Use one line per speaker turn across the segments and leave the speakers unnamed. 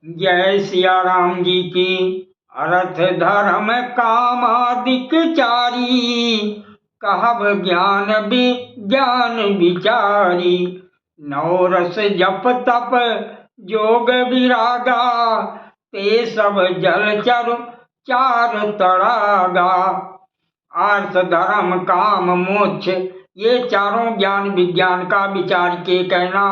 जय सिया राम जी की। अर्थ धर्म काम आदिक चारी, कहब ज्ञान विज्ञान विचारी। नौ रस जप तप जोग विरागा, ते सब जलचर चार तड़ागा। अर्थ धर्म काम मोक्ष, ये चारों ज्ञान विज्ञान का विचार के कहना।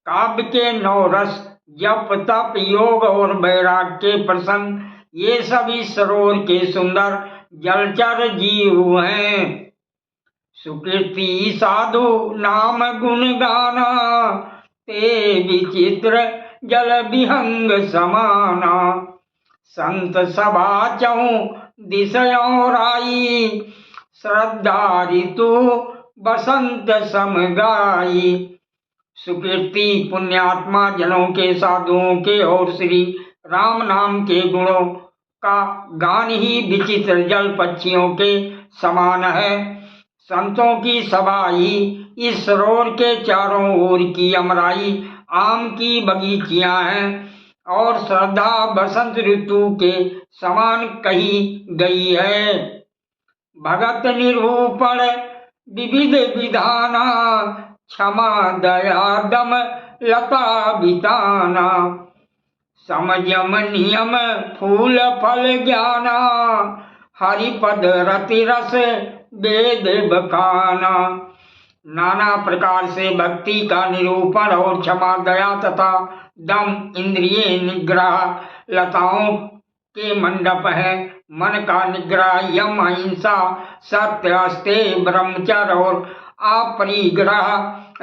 काव्य के नौ रस जप तप योग और वैराग के प्रसंग, ये सभी सरोवर के सुंदर जलचर जीव हैं। सुकृति साधु नाम गुण गाना, ते विचित्र जल विहंग समाना। संत सभा चहु दिशयों राई, श्रद्धा ऋतु बसंत समगाई। सुकृति पुण्यात्मा जनों के, साधुओं के और श्री राम नाम के गुणों का गान ही विचित्र जल पक्षियों के समान है। संतों की सभा ही इस सरोवर के चारों ओर की अमराई आम की बगीचियां हैं और श्रद्धा बसंत ऋतु के समान कही गई है। भगत निरूपण विविध विधाना, क्षमा दया दम लता बिताना। समयम नियम फूल फल ज्ञाना, हरिपद रति रस वेद बखाना। नाना प्रकार से भक्ति का निरूपण और क्षमा दया तथा दम इंद्रिय निग्रह लताओं के मंडप है। मन का निग्रह यम अहिंसा सत्य अस्तेय ब्रह्मचर्य और अपरिग्रह,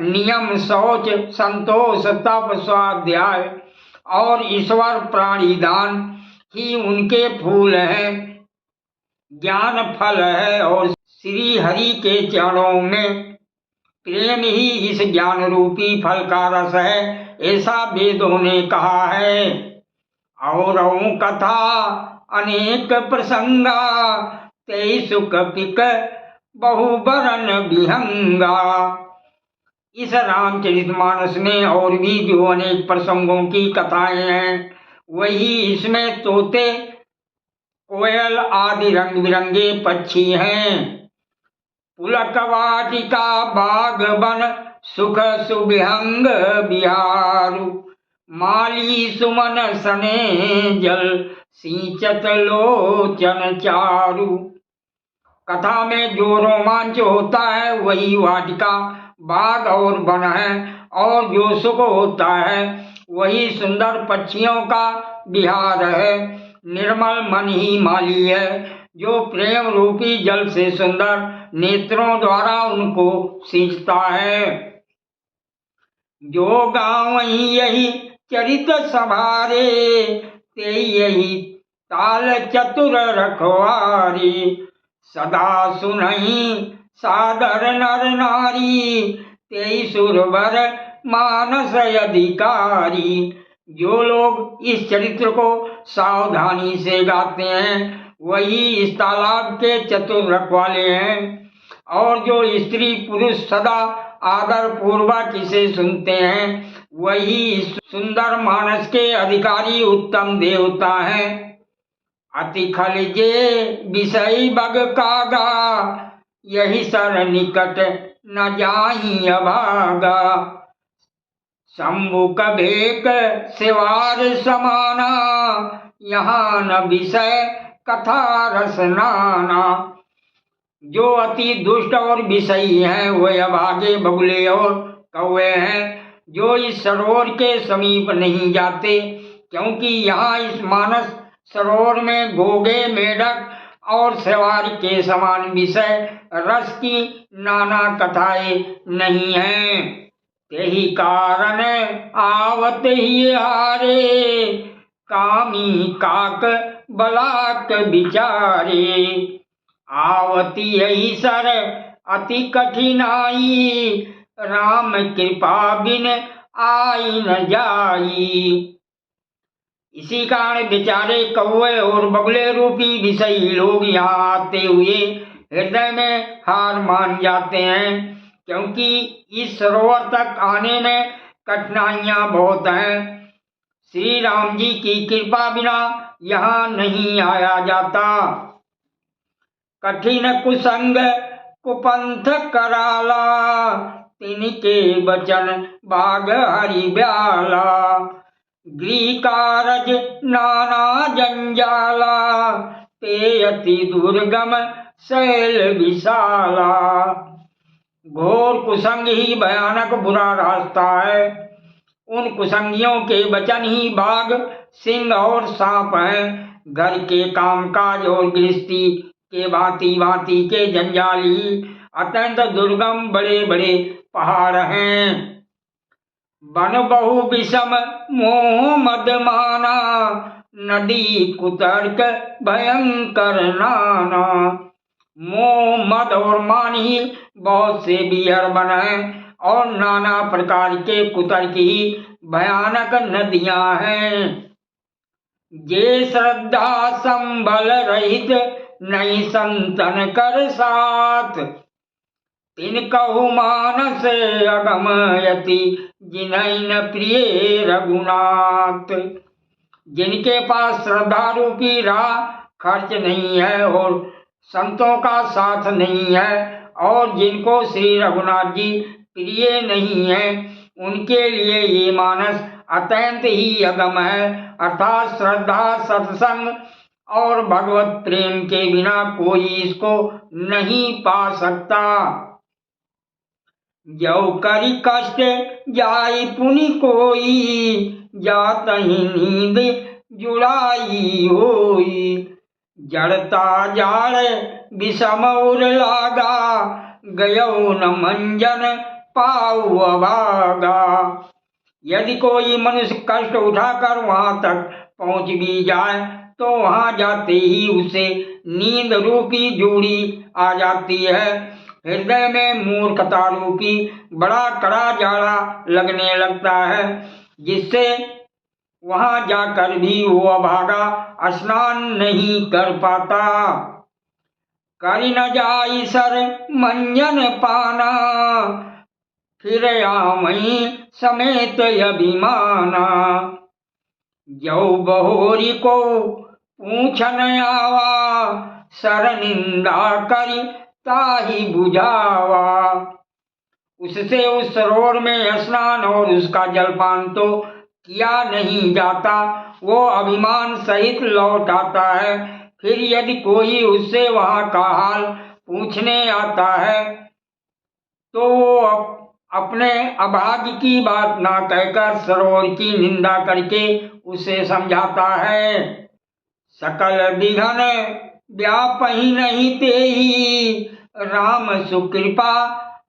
नियम शौच संतोष तप स्वाध्याय और ईश्वर प्राणिदान ही उनके फूल हैं। ज्ञान फल है और श्री हरि के चरणों में प्रेम ही इस ज्ञान रूपी फल का रस है, ऐसा वेदों ने कहा है। और कथा अनेक प्रसंगा, ते सुख पिक बहुबरन विहंगा। इस रामचरितमानस में और भी जो अनेक प्रसंगों की कथाएं हैं, वही इसमें तोते कोयल आदि रंग बिरंगे पक्षी हैं। पुलक वाटिका बाग बन सुख सुविहंग बिहारू, माली सुमन सने जल सिंचत लोचन चारू। कथा में जो रोमांच होता है वही वाटिका बाग और वन है, और जो सुख होता है वही सुंदर पक्षियों का विहार है। निर्मल मन ही माली है, जो प्रेम रूपी जल से सुंदर नेत्रों द्वारा उनको सींचता है। जो गाँव यही चरित संभारे, ते यही ताल चतुर रखवारी। सदा सुनहि सादर नर नारी, ते सुरवर मानस अधिकारी। जो लोग इस चरित्र को सावधानी से गाते हैं वही इस तालाब के चतुर रखवाले हैं, और जो स्त्री पुरुष सदा आदर पूर्वक इसे सुनते हैं वही सुंदर मानस के अधिकारी उत्तम देवता हैं। अति खलजे विषय बग कागा, यही सर निकट न जाई अभागा। शंभु कभेक सिवार समाना, यहाँ न विषय कथा रस नाना। जो अति दुष्ट और विषयी हैं वे अभागे बगुले और कौवे हैं, जो इस सरोवर के समीप नहीं जाते, क्योंकि यहाँ इस मानस सरोवर में घोगे मेढक और सवार के समान विषय रस की नाना कथाएं नहीं हैं। यही कारण आवत ही हारे, कामी काक बलाक बिचारे। आवती यही सर अति कठिनाई, राम कृपा बिन आई न जाई। इसी कारण बेचारे कौवे और बगुले रूपी विषयी लोग यहाँ आते हुए हृदय में हार मान जाते हैं, क्योंकि इस सरोवर तक आने में कठिनाइयां बहुत हैं। श्री राम जी की कृपा बिना यहाँ नहीं आया जाता। कठिन कुसंग कुपंथ कराला, तिनके बचन बाग हरि ब्याला। गृह कारज नाना जंजाला, ते अति दुर्गम शैल विशाला। घोर कुसंग ही भयानक बुरा रास्ता है। उन कुसंगियों के वचन ही बाघ, सिंह और सांप हैं। घर के कामकाज और गृहस्थी के भांति भांति के जंजाली अत्यंत दुर्गम बड़े बड़े पहाड़ हैं। वन बहु विषम मोह मद माना, नदी कुतर्क भयंकर नाना। मोह मद और मान ही बहुत से बियर वन हैं और नाना प्रकार के कुतर्क ही भयानक नदियां हैं। जे श्रद्धा संबल रहित नहीं संतन कर साथ, तिनकहु मानस अगम यति जिन्है न प्रिय रघुनाथ। जिनके पास श्रद्धा रूपी राह खर्च नहीं है और संतों का साथ नहीं है, और जिनको श्री रघुनाथ जी प्रिय नहीं है, उनके लिए ये मानस अत्यंत ही अगम है। अर्थात श्रद्धा, सत्संग और भगवत प्रेम के बिना कोई इसको नहीं पा सकता। जो करी कष्ट जाई पुनि कोई, जात ही नींद जुड़ाई होई। जड़ता जाड़ विषम उर लागा, गयो न मंजन पाऊ अभागा। यदि कोई मनुष्य कष्ट उठाकर वहां तक पहुंच भी जाए तो वहां जाते ही उसे नींद रूपी जूड़ी आ जाती है। हृदय में मूर्खता रूपी बड़ा कड़ा जाड़ा लगने लगता है, जिससे वहां जाकर भी वो अभागा स्नान नहीं कर पाता। करी न जाई सर मंजन पाना, फिर आमई समेत अभिमाना। जो बहोरी को पूछन आवा, सर निंदा करी ताही बुझावा। उससे उस सरोवर में स्नान और उसका जलपान तो किया नहीं जाता, वो अभिमान सहित लौट आता है। फिर यदि कोई उससे वहां का हाल पूछने आता है तो वो अपने अभाग्य की बात ना कहकर सरोवर की निंदा करके उसे समझाता है। सकल विघन व्यापहि नहीं तेहि, राम सुकृपा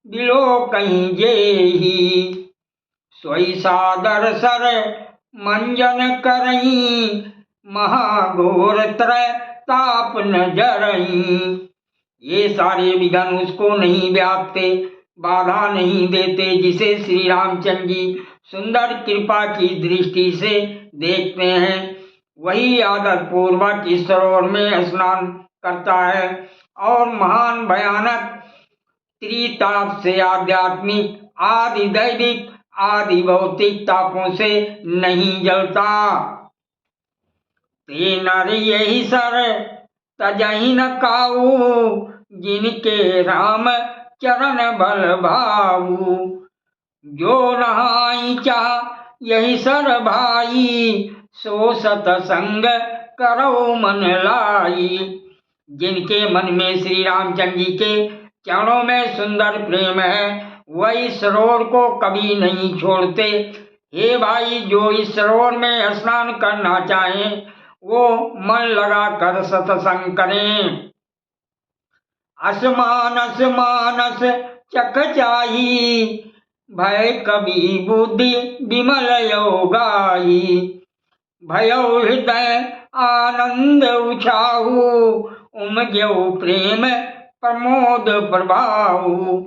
बिलो कहीं जेहि। सोई सादर सर मंजन करई, महाघोर त्रय ताप न जरई। ये सारे विघन उसको नहीं व्यापते, बाधा नहीं देते, जिसे श्री रामचंद्र जी सुंदर कृपा की दृष्टि से देखते हैं। वही आदर पूर्वक इस सरोवर में स्नान करता है और महान भयानक त्रिताप से आध्यात्मिक, आदि दैविक, आदि भौतिक तापों से नहीं जलता। ते नर यही सर तजहि न काऊ, जिनके राम चरण बल भाऊ। जो नहाई चाह यही सर भाई, सो सतसंग करो मन लाई। जिनके मन में श्री रामचंद्र जी के चरणों में सुंदर प्रेम है, वही सरोवर को कभी नहीं छोड़ते। हे भाई, जो इस सरोवर में स्नान करना चाहें वो मन लगाकर सत्संग करें। असमानस मानस चकचाही, भय कभी बुद्धि विमल योगाई। भयो हृदय आनंद उछाहू, उमग्यो प्रेम प्रमोद प्रभाऊ।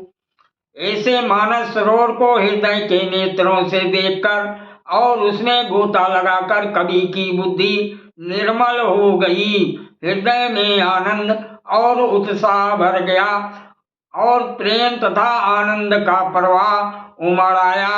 ऐसे मानस सरोवर को हृदय के नेत्रों से देखकर और उसमें गोता लगाकर कवि की बुद्धि निर्मल हो गई। हृदय में आनंद और उत्साह भर गया और प्रेम तथा आनंद का प्रवाह उमड़ आया।